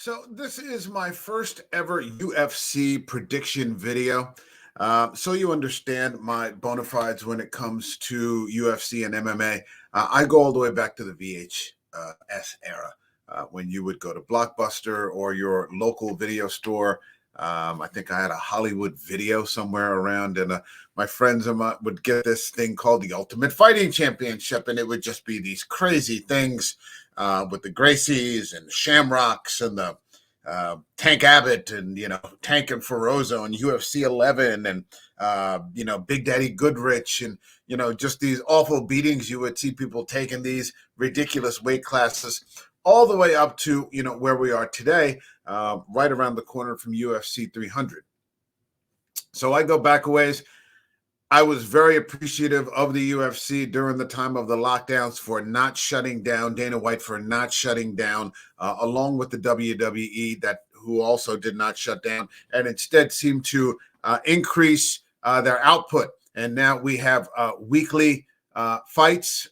So this is my first ever UFC prediction video. So you understand my bona fides when it comes to UFC and MMA. I go all the way back to the VHS era when you would go to Blockbuster or your local video store. I think I had a Hollywood Video somewhere around, and my friends would get this thing called the Ultimate Fighting Championship, and it would just be these crazy things with the Gracies and the Shamrocks and the Tank Abbott and Tank and Ferozzo and UFC 11 and Big Daddy Goodrich and just these awful beatings you would see people taking these ridiculous weight classes all the way up to where we are today, right around the corner from UFC 300. So I go back a ways. I was very appreciative of the UFC during the time of the lockdowns for not shutting down, Dana White for not shutting down, along with the WWE, who also did not shut down and instead seemed to increase their output. And now we have weekly fights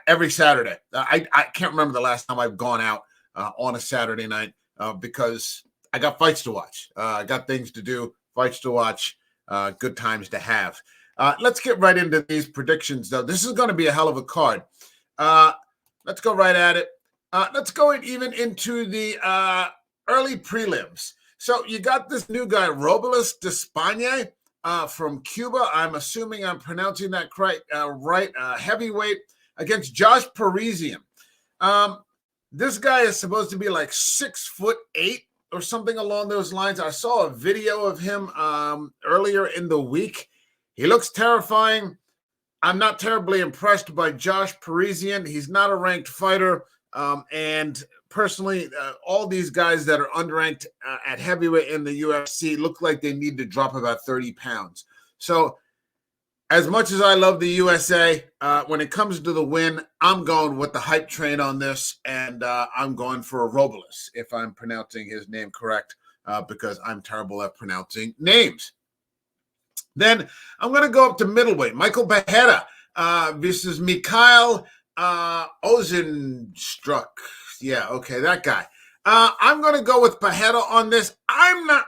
every Saturday. I can't remember the last time I've gone out on a Saturday night because I got fights to watch. I got things to do, fights to watch, good times to have. Let's get right into these predictions, though. This is going to be a hell of a card. Let's go right at it. Let's go even into the early prelims. So you got this new guy, Robles Despagne from Cuba. I'm assuming I'm pronouncing that right. Heavyweight against Josh Parisian. This guy is supposed to be like 6'8" or something along those lines. I saw a video of him earlier in the week. He looks terrifying. I'm not terribly impressed by Josh Parisian. He's not a ranked fighter. And personally, all these guys that are unranked at heavyweight in the UFC look like they need to drop about 30 pounds. So as much as I love the USA, when it comes to the win, I'm going with the hype train on this, and I'm going for Robles, if I'm pronouncing his name correct, because I'm terrible at pronouncing names. Then I'm going to go up to middleweight. Michael Pereira versus Mikhail Ozenstruck. Yeah, okay, that guy. I'm going to go with Pereira on this. I'm not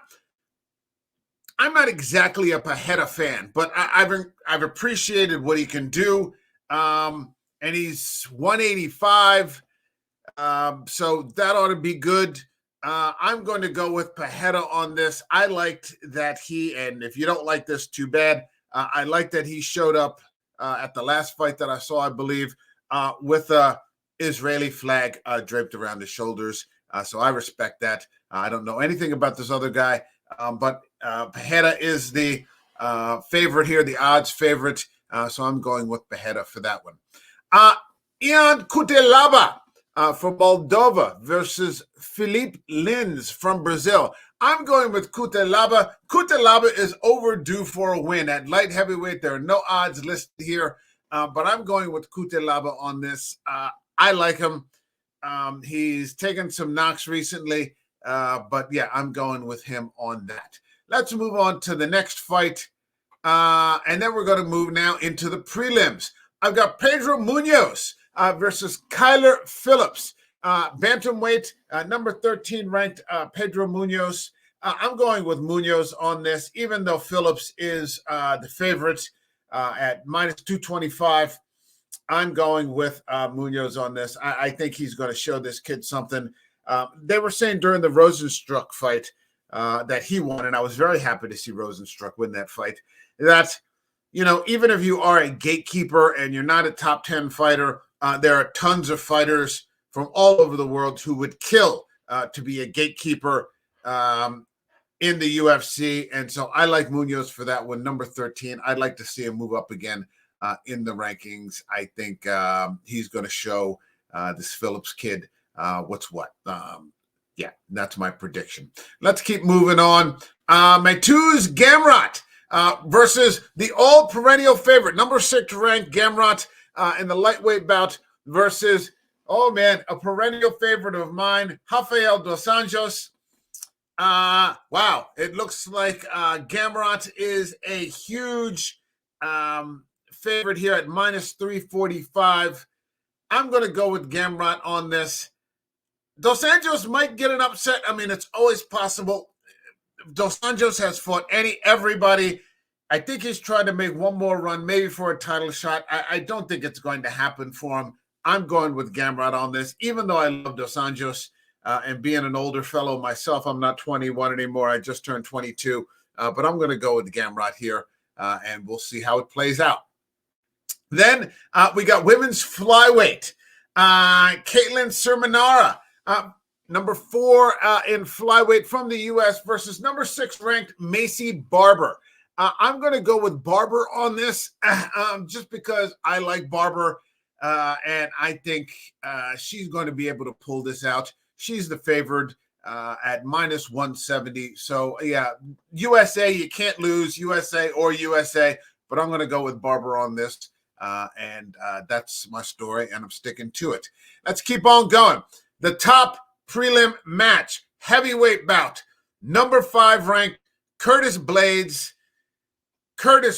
exactly a Pereira fan, but I've appreciated what he can do. And he's 185, so that ought to be good. I'm going to go with Pereira on this. I liked that and if you don't like this, too bad. I like that he showed up at the last fight that I saw, I believe, with a Israeli flag draped around his shoulders. So I respect that. I don't know anything about this other guy, but Pereira is the favorite here, the odds favorite. So I'm going with Pereira for that one. Ian Cutelaba from Moldova versus Philippe Lins from Brazil. I'm going with Cutelaba. Cutelaba is overdue for a win at light heavyweight. There are no odds listed here, but I'm going with Cutelaba on this. I like him. He's taken some knocks recently, but yeah, I'm going with him on that. Let's move on to the next fight, and then we're going to move now into the prelims. I've got Pedro Munoz versus Kyler Phillips. Bantamweight, number 13 ranked Pedro Munoz. I'm going with Munoz on this, even though Phillips is the favorite at minus 225. I'm going with Munoz on this. I think he's going to show this kid something. They were saying during the Rosenstruck fight that he won, and I was very happy to see Rosenstruck win that fight, that even if you are a gatekeeper and you're not a top 10 fighter, there are tons of fighters from all over the world who would kill to be a gatekeeper in the UFC. And so I like Munoz for that one, number 13. I'd like to see him move up again in the rankings. I think he's going to show this Phillips kid what's what. Yeah, that's my prediction. Let's keep moving on. Mateusz Gamrot versus the all-perennial favorite, number 6 ranked Gamrot in the lightweight bout versus, a perennial favorite of mine, Rafael dos Anjos. Wow, it looks like Gamrot is a huge favorite here at minus 345. I'm going to go with Gamrot on this. Dos Anjos might get an upset. I mean, it's always possible. Dos Anjos has fought everybody. I think he's trying to make one more run, maybe for a title shot. I don't think it's going to happen for him. I'm going with Gamrot on this, even though I love Dos Anjos and being an older fellow myself. I'm not 21 anymore. I just turned 22. But I'm going to go with Gamrot here, and we'll see how it plays out. Then we got women's flyweight. Caitlin Sermonara, number 4 in flyweight from the U.S. versus number 6 ranked Maycee Barber. I'm going to go with Barber on this just because I like Barber, and I think she's going to be able to pull this out. She's the favored at minus 170. So, yeah, USA, you can't lose, USA or USA, but I'm going to go with Barber on this. And that's my story, and I'm sticking to it. Let's keep on going. The top prelim match, heavyweight bout, number 5 ranked Curtis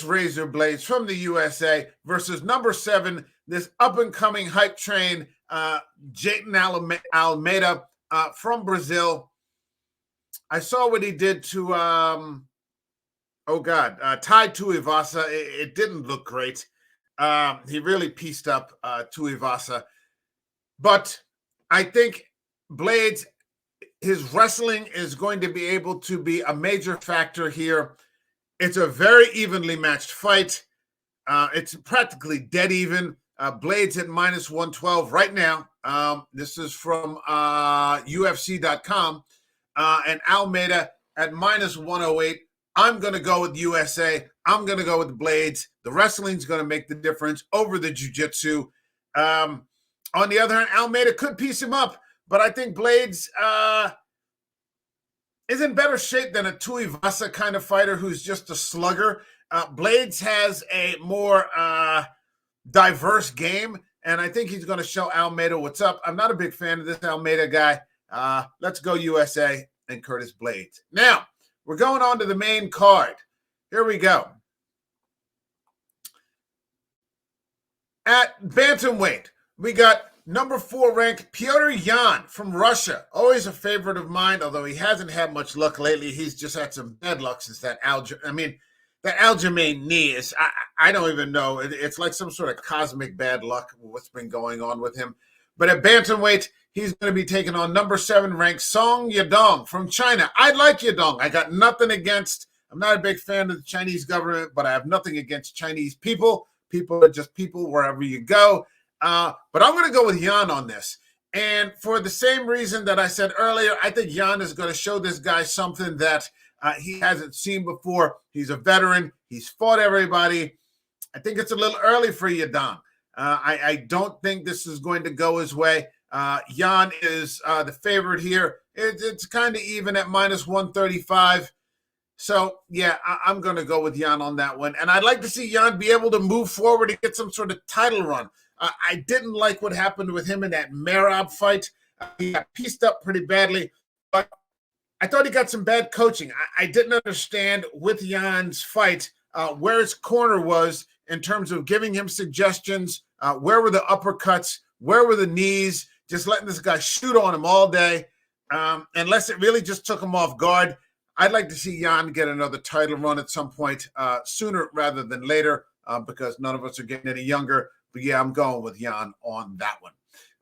Razor Blades from the USA versus number 7, this up-and-coming hype train, Jayton Almeida from Brazil. I saw what he did to, Tai Tuivasa. It didn't look great. He really pieced up Tuivasa. But I think Blades, his wrestling is going to be able to be a major factor here. It's a very evenly matched fight. It's practically dead even. Blades at minus 112 right now. This is from UFC.com. And Almeida at minus 108. I'm going to go with USA. I'm going to go with Blades. The wrestling's going to make the difference over the jiu-jitsu. On the other hand, Almeida could piece him up, but I think Blades is in better shape than a Tuivasa kind of fighter who's just a slugger. Blades has a more diverse game, and I think he's going to show Almeida what's up. I'm not a big fan of this Almeida guy. Let's go USA and Curtis Blades. Now, we're going on to the main card. Here we go. At bantamweight, we got number 4 ranked Petr Yan from Russia. Always a favorite of mine, although he hasn't had much luck lately. He's just had some bad luck since that Aljamain knee is, I don't even know. It's like some sort of cosmic bad luck, what's been going on with him. But at bantamweight, he's going to be taking on number 7 ranked Song Yadong from China. I like Yadong. I got nothing against, I'm not a big fan of the Chinese government, but I have nothing against Chinese people. People are just people wherever you go. But I'm going to go with Yan on this. And for the same reason that I said earlier, I think Yan is going to show this guy something that he hasn't seen before. He's a veteran. He's fought everybody. I think it's a little early for Yadong. I don't think this is going to go his way. Yan is the favorite here. It's kind of even at minus 135. So, yeah, I'm going to go with Yan on that one. And I'd like to see Yan be able to move forward and get some sort of title run. I didn't like what happened with him in that Merab fight. He got pieced up pretty badly. But I thought he got some bad coaching. I didn't understand with Yan's fight where his corner was in terms of giving him suggestions. Where were the uppercuts? Where were the knees? Just letting this guy shoot on him all day. Unless it really just took him off guard. I'd like to see Yan get another title run at some point sooner rather than later because none of us are getting any younger. But, yeah, I'm going with Yan on that one.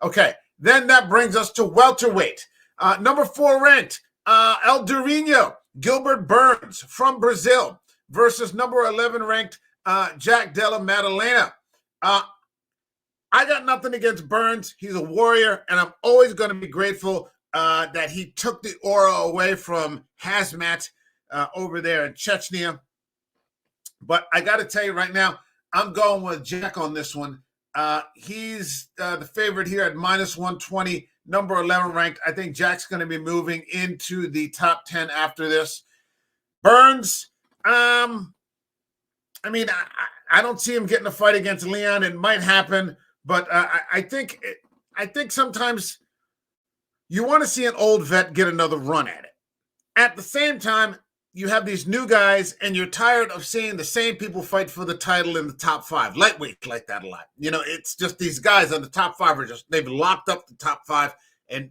Okay, then that brings us to welterweight. Number 4 ranked, El Durinho, Gilbert Burns from Brazil versus number 11 ranked Jack Della Maddalena. I got nothing against Burns. He's a warrior, and I'm always going to be grateful that he took the aura away from Hazmat over there in Chechnya. But I got to tell you right now, I'm going with Jack on this one. He's the favorite here at minus 120, number 11 ranked. I think Jack's going to be moving into the top 10 after this. Burns, I don't see him getting a fight against Leon. It might happen, but I think sometimes you want to see an old vet get another run at it. At the same time, you have these new guys, and you're tired of seeing the same people fight for the title in the top 5. Lightweight like that a lot. You know, it's just these guys on the top 5 they've locked up the top 5, and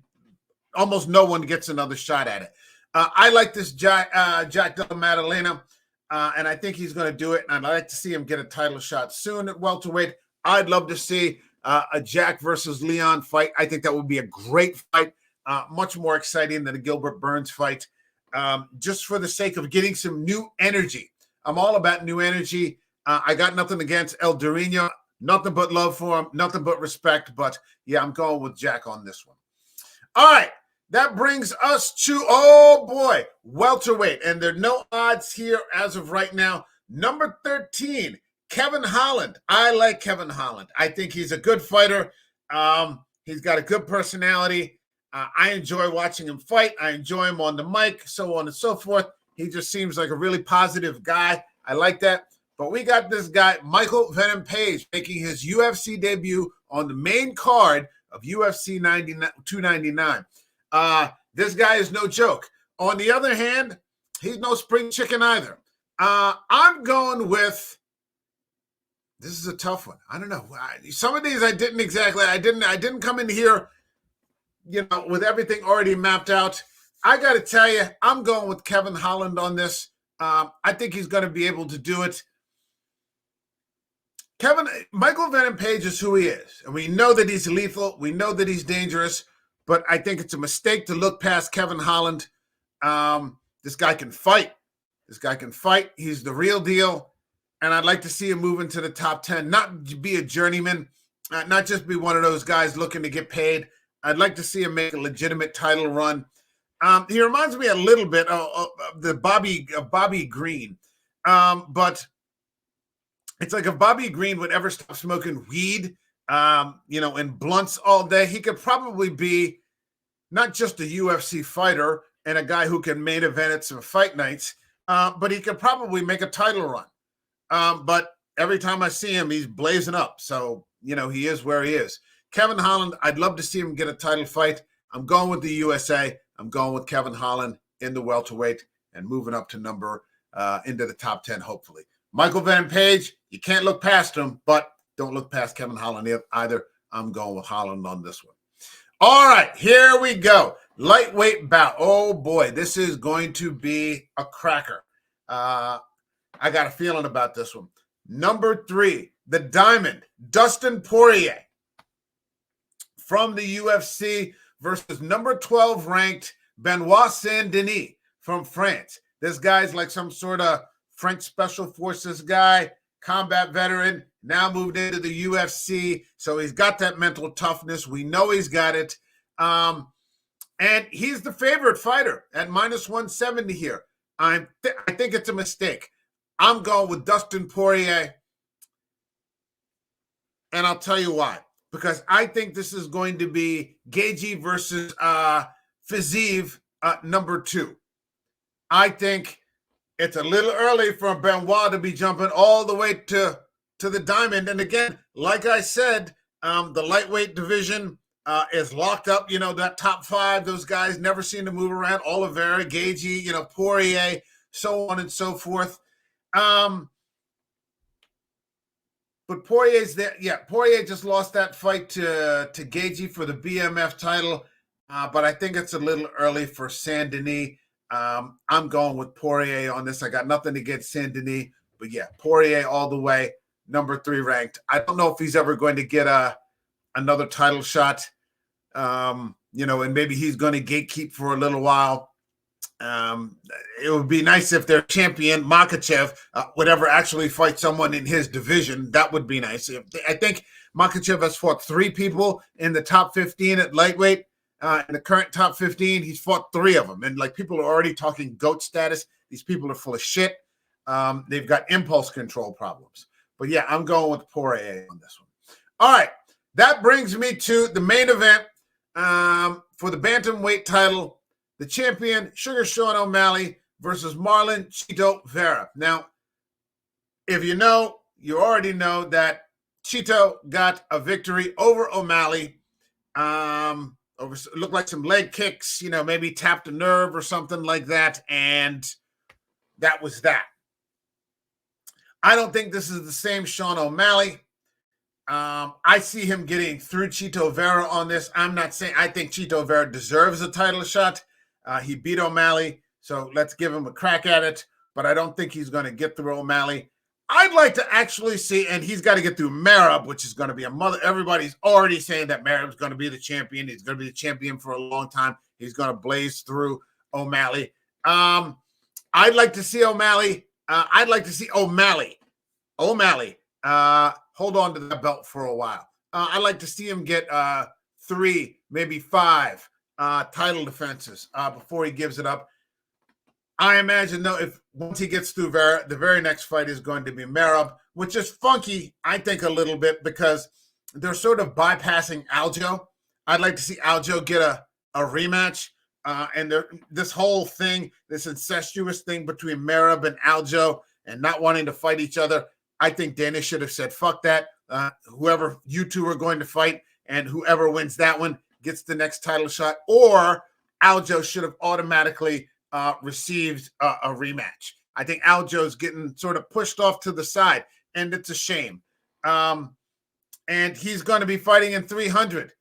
almost no one gets another shot at it. I like this Jack Della Maddalena, and I think he's going to do it. And I'd like to see him get a title shot soon at welterweight. I'd love to see a Jack versus Leon fight. I think that would be a great fight, much more exciting than a Gilbert Burns fight, just for the sake of getting some new energy. I'm all about new energy. I got nothing against El Durinho, nothing but love for him, nothing but respect. But yeah, I'm going with Jack on this one. All right. That brings us to, oh boy, welterweight. And there are no odds here as of right now. Number 13, Kevin Holland. I like Kevin Holland. I think he's a good fighter. He's got a good personality. I enjoy watching him fight. I enjoy him on the mic, so on and so forth. He just seems like a really positive guy. I like that. But we got this guy, Michael Venom Page, making his UFC debut on the main card of UFC 299. This guy is no joke. On the other hand, he's no spring chicken either. I'm going with, this is a tough one. I don't know. Some of these I didn't come in here, with everything already mapped out. I got to tell you, I'm going with Kevin Holland on this. I think he's going to be able to do it. Michael Venom Page is who he is. And we know that he's lethal. We know that he's dangerous. But I think it's a mistake to look past Kevin Holland. This guy can fight. He's the real deal. And I'd like to see him move into the top 10, not be a journeyman, not just be one of those guys looking to get paid. I'd like to see him make a legitimate title run. He reminds me a little bit of the Bobby Green. But it's like if Bobby Green would ever stop smoking weed, and blunts all day, he could probably be not just a UFC fighter and a guy who can main event at some fight nights, but he could probably make a title run. But every time I see him, he's blazing up. So, he is where he is. Kevin Holland, I'd love to see him get a title fight. I'm going with the USA. I'm going with Kevin Holland in the welterweight and moving up to into the top 10, hopefully. Michael Venom Page, you can't look past him, but don't look past Kevin Holland either. I'm going with Holland on this one. All right, here we go. Lightweight bout. Oh, boy, this is going to be a cracker. I got a feeling about this one. Number 3, the Diamond, Dustin Poirier from the UFC versus number 12 ranked Benoit Saint-Denis from France. This guy's like some sort of French Special Forces guy, combat veteran, now moved into the UFC. So he's got that mental toughness. We know he's got it. And he's the favorite fighter at minus 170 here. I think it's a mistake. I'm going with Dustin Poirier. And I'll tell you why. Because I think this is going to be Gaethje versus Fiziev, number 2. I think it's a little early for Benoit to be jumping all the way to the Diamond. And again, like I said, the lightweight division is locked up. That top 5, those guys never seem to move around. Oliveira, Gaethje, Poirier, so on and so forth. But Poirier's there. Yeah, Poirier just lost that fight to Gaethje for the BMF title. But I think it's a little early for Saint-Denis. I'm going with Poirier on this. I got nothing against Saint-Denis. But yeah, Poirier all the way, number 3 ranked. I don't know if he's ever going to get another title shot. And maybe he's going to gatekeep for a little while. It would be nice if their champion, Makhachev, would ever actually fight someone in his division. That would be nice. I think Makhachev has fought 3 people in the top 15 at lightweight. In the current top 15, he's fought 3 of them. And people are already talking GOAT status. These people are full of shit. They've got impulse control problems. But yeah, I'm going with Poirier on this one. All right. That brings me to the main event for the bantamweight title. The champion, Sugar Sean O'Malley versus Marlon Chito Vera. Now, if you already know that Chito got a victory over O'Malley. Looked like some leg kicks, maybe tapped a nerve or something like that. And that was that. I don't think this is the same Sean O'Malley. I see him getting through Chito Vera on this. I'm not saying I think Chito Vera deserves a title shot. He beat O'Malley, so let's give him a crack at it. But I don't think he's going to get through O'Malley. I'd like to actually see, and he's got to get through Merab, which is going to be a mother. Everybody's already saying that Merab's going to be the champion. He's going to be the champion for a long time. He's going to blaze through O'Malley. I'd like to see O'Malley. I'd like to see O'Malley. Hold on to that belt for a while. I'd like to see him get 3, maybe 5 title defenses before he gives it up. I imagine, though, if once he gets through Vera, the very next fight is going to be Merab, which is funky, I think, a little bit because they're sort of bypassing Aljo. I'd like to see Aljo get a rematch. And this whole thing, this incestuous thing between Merab and Aljo and not wanting to fight each other, I think Dana should have said, fuck that. Whoever you two are going to fight and whoever wins that one gets the next title shot. Or Aljo should have automatically received a rematch. I think Aljo's getting sort of pushed off to the side, and it's a shame. And he's going to be fighting in 300.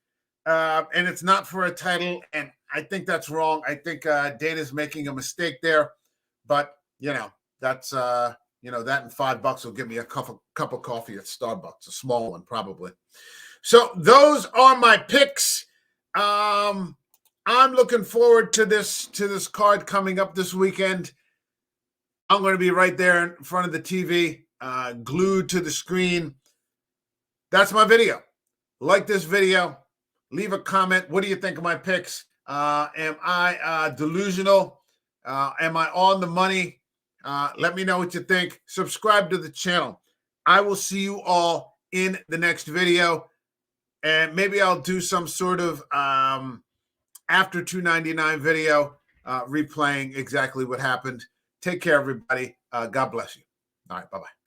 And it's not for a title, and I think that's wrong. I think Dana's making a mistake there. But, that's... that and $5 will give me a cup of coffee at Starbucks, a small one probably. So those are my picks. I'm looking forward to this card coming up this weekend. I'm going to be right there in front of the TV, glued to the screen. That's my video. Like this video. Leave a comment. What do you think of my picks? Am I delusional? Am I on the money? Let me know what you think. Subscribe to the channel. I will see you all in the next video. And maybe I'll do some sort of after 299 video replaying exactly what happened. Take care, everybody. God bless you. All right. Bye-bye.